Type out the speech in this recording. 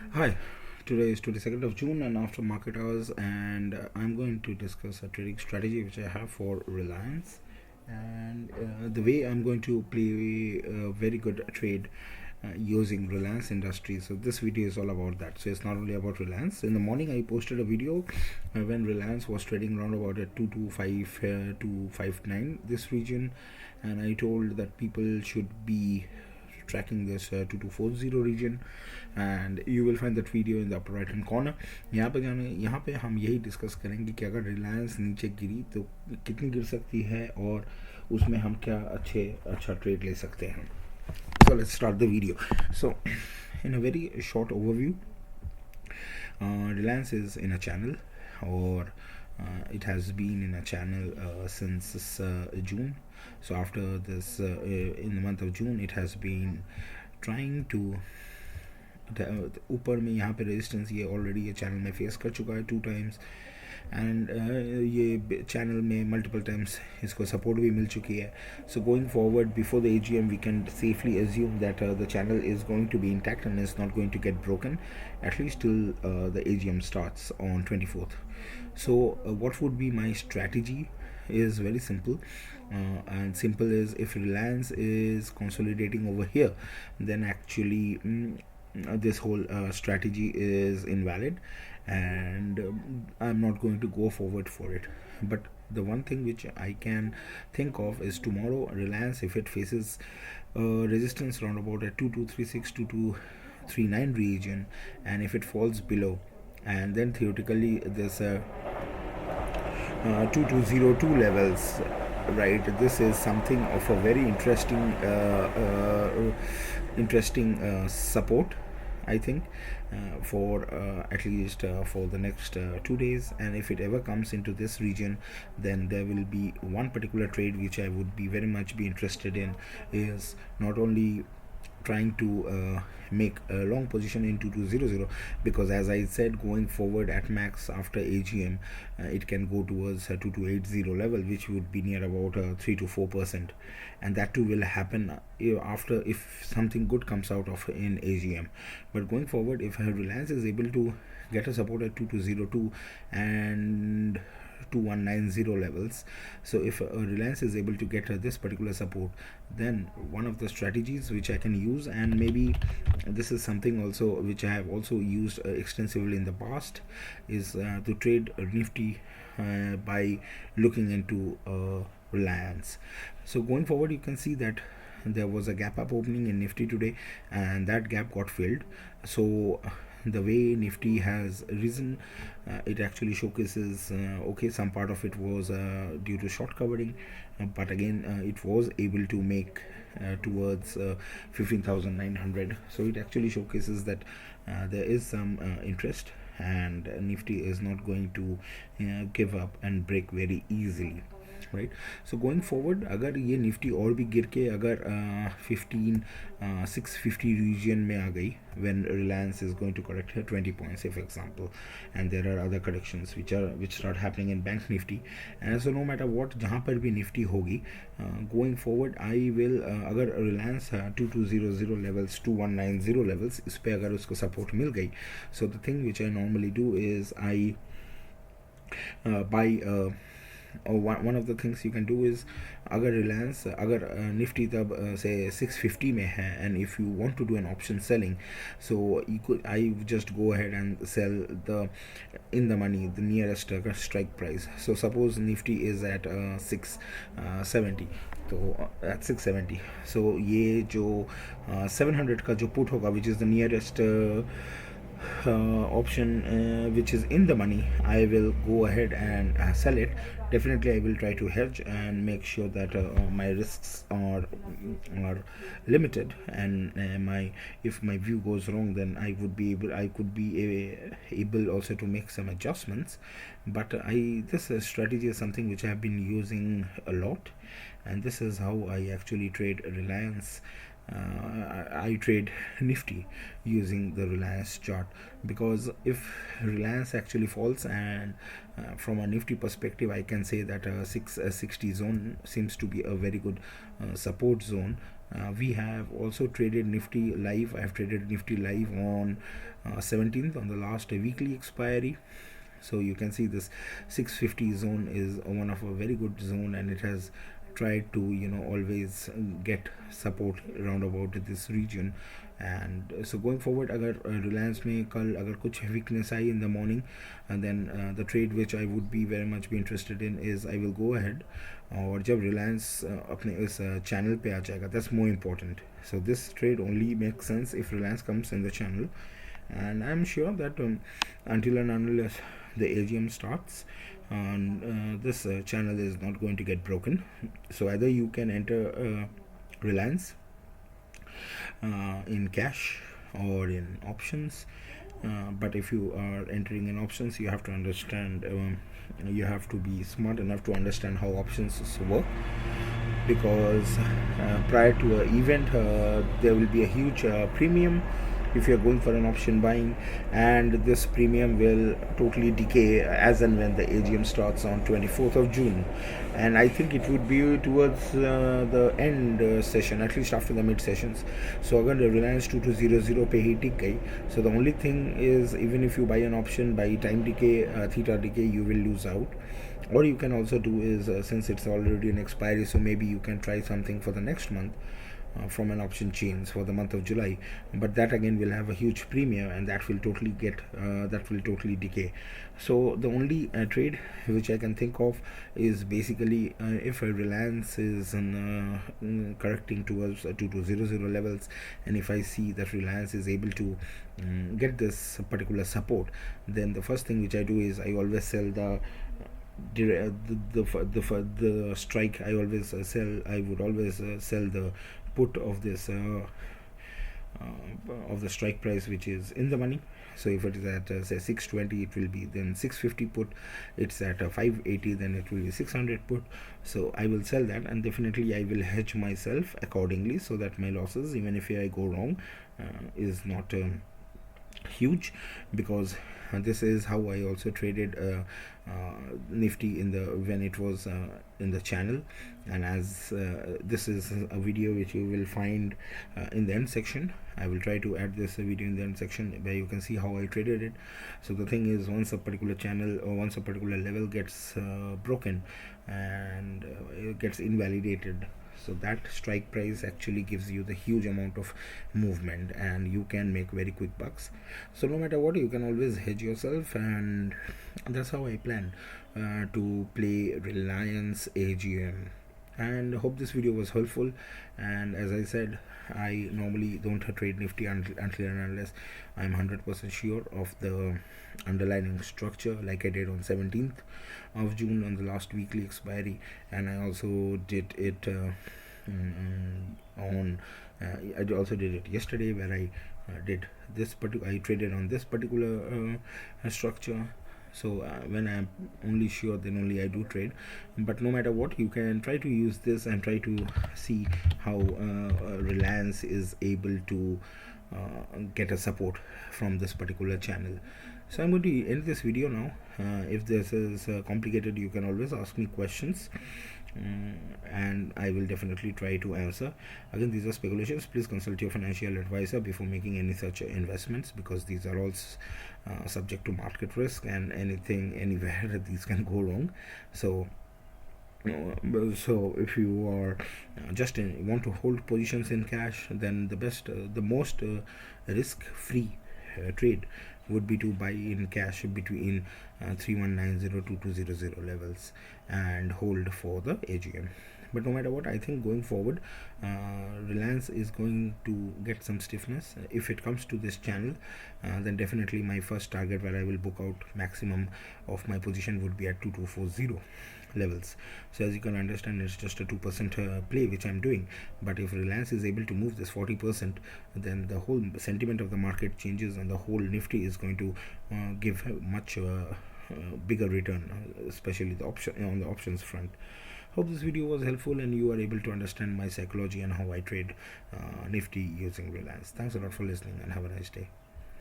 Hi, today is 22nd of June and after market hours, and I'm going to discuss a trading strategy which I have for Reliance. And the way I'm going to play a very good trade using Reliance Industries. So, this video is all about that. So, it's not only about Reliance. In the morning, I posted a video when Reliance was trading around about at 225 to 59, this region, and I told that people should be tracking this 2240 region, and you will find that video in the upper right hand corner. यहाँ पे हम यही discuss करेंगे कि अगर रिलायंस नीचे गिरी तो कितनी गिर सकती है और उसमें हम क्या अच्छा ट्रेड ले सकते हैं. So let's start the video. So in a very short overview, Reliance is in a channel, or it has been in a channel since June. So after this, in the month of June, it has been trying to ऊपर में यहाँ पे resistance ये already ये channel में face कर चुका है 2 times, एंड ये चैनल में मल्टीपल टाइम्स इसको सपोर्ट भी मिल चुकी है. So going forward before the AGM we can safely assume that the channel is going to be intact and is not going to get broken at least till the AGM starts on 24th. So what would be my strategy is very simple, and simple is, if Reliance is consolidating over here, then actually this whole strategy is invalid, and I'm not going to go forward for it. But the one thing which I can think of is, tomorrow Reliance, if it faces resistance around about at 2236 2239 region, and if it falls below, and then theoretically there's a 2202 levels, right? This is something of a very interesting support, I think, for at least for the next 2 days. And if it ever comes into this region, then there will be one particular trade which I would be very much be interested in, is not only trying to make a long position in 2200, because as I said, going forward at max after AGM, it can go towards 2280 level, which would be near about 3 to 4%, and that too will happen after, if something good comes out of in AGM. But going forward, if Reliance is able to get a support at 2202 and 2190 levels, so if Reliance is able to get this particular support, then one of the strategies which I can use, and maybe this is something also which I have also used extensively in the past, is to trade Nifty by looking into Reliance. So going forward, you can see that there was a gap up opening in Nifty today, and that gap got filled. So the way Nifty has risen, it actually showcases okay, some part of it was due to short covering, but again it was able to make towards 15,900. So it actually showcases that there is some interest, and Nifty is not going to give up and break very easily, right. So going forward, अगर ये Nifty और भी गिर के अगर 650 reason में आ गई, when Reliance is going to correct 20 points for example, and there are other corrections which start happening in bank Nifty, and so no matter what, जहाँ पर भी निफ्टी होगी गोइंग फॉरवर्ड, आई विल, अगर Reliance 2200 levels 2190 levels, इस पर अगर उसको support मिल गई, so the thing which I normally do is I by, or one of the things you can do is, अगर रिलायंस, अगर निफ्टी तब से 650 में है, and if you want to do an option selling, so you could, I just go ahead and sell the in the money the nearest strike price. So suppose Nifty is at 670, तो at 670, so ये जो 700 का जो put होगा, which is the nearest option which is in the money, I will go ahead and sell it. Definitely I will try to hedge and make sure that my risks are limited, and if my view goes wrong, then I could be able also to make some adjustments. But this strategy is something which I have been using a lot, and this is how I actually trade Reliance. I trade Nifty using the Reliance chart, because if Reliance actually falls, and from a Nifty perspective, I can say that 660 zone seems to be a very good support zone, We have also traded Nifty live. I have traded Nifty live on 17th on the last weekly expiry. So you can see this 650 zone is one of a very good zone, and it has tried to always get support around about this region. And so going forward, अगर Reliance में कल अगर कुछ weakness I in the morning, and then the trade which I would be very much be interested in is I will go ahead, और जब Reliance अपने इस channel पे आ जाएगा, that's more important. So this trade only makes sense if Reliance comes in the channel, and I'm sure that until and unless the AGM starts, and this channel is not going to get broken. So either you can enter Reliance in cash or in options, but if you are entering in options, you have to understand, you have to be smart enough to understand how options work, because prior to an event there will be a huge premium if you are going for an option buying, and this premium will totally decay as and when the AGM starts on 24th of June. And I think it would be towards the end session, at least after the mid sessions. So again, the Reliance 2200 पे ही टिक गई. So the only thing is, even if you buy an option by time decay, theta decay, you will lose out. Or you can also do is, since it's already an expiry, so maybe you can try something for the next month from an option chains for the month of July, but that again will have a huge premium, and that will totally decay. So the only trade which I can think of is basically if a Reliance is correcting towards 2200 levels, and if I see that Reliance is able to get this particular support, then the first thing which I do is I always sell the strike. I always sell. I would always sell the put of this of the strike price which is in the money. So if it is at say 620, it will be then 650 put. It's at 580, then it will be 600 put. So I will sell that, and definitely I will hedge myself accordingly, so that my losses, even if I go wrong, is not huge, because this is how I also traded Nifty when it was in the channel. And as this is a video which you will find in the end section, I will try to add this video in the end section where you can see how I traded it. So the thing is, once a particular channel or once a particular level gets broken and it gets invalidated, so that strike price actually gives you the huge amount of movement, and you can make very quick bucks. So no matter what, you can always hedge yourself, and that's how I plan to play Reliance AGM. And hope this video was helpful. And as I said, I normally don't trade Nifty until and unless I'm 100% sure of the underlying structure, like I did on 17th of June on the last weekly expiry. And I also did it I also did it yesterday, where I did this I traded on this particular structure. So when I'm only sure, then only I do trade. But no matter what, you can try to use this and try to see how Reliance is able to get a support from this particular channel. So I'm going to end this video now. If this is complicated, you can always ask me questions, and I will definitely try to answer. Again, these are speculations. Please consult your financial advisor before making any such investments, because these are all subject to market risk, and anything anywhere these can go wrong. So if you are want to hold positions in cash, then the most risk free trade would be to buy in cash between 3190 to 2200 levels and hold for the AGM. But no matter what, I think going forward, Reliance is going to get some stiffness. If it comes to this channel, then definitely my first target where I will book out maximum of my position would be at 2240 levels. So as you can understand, it's just a 2% play which I'm doing. But if Reliance is able to move this 40%, then the whole sentiment of the market changes, and the whole Nifty is going to give much bigger return, especially on the options front. Hope this video was helpful and you are able to understand my psychology and how I trade Nifty using Reliance. Thanks a lot for listening, and have a nice day.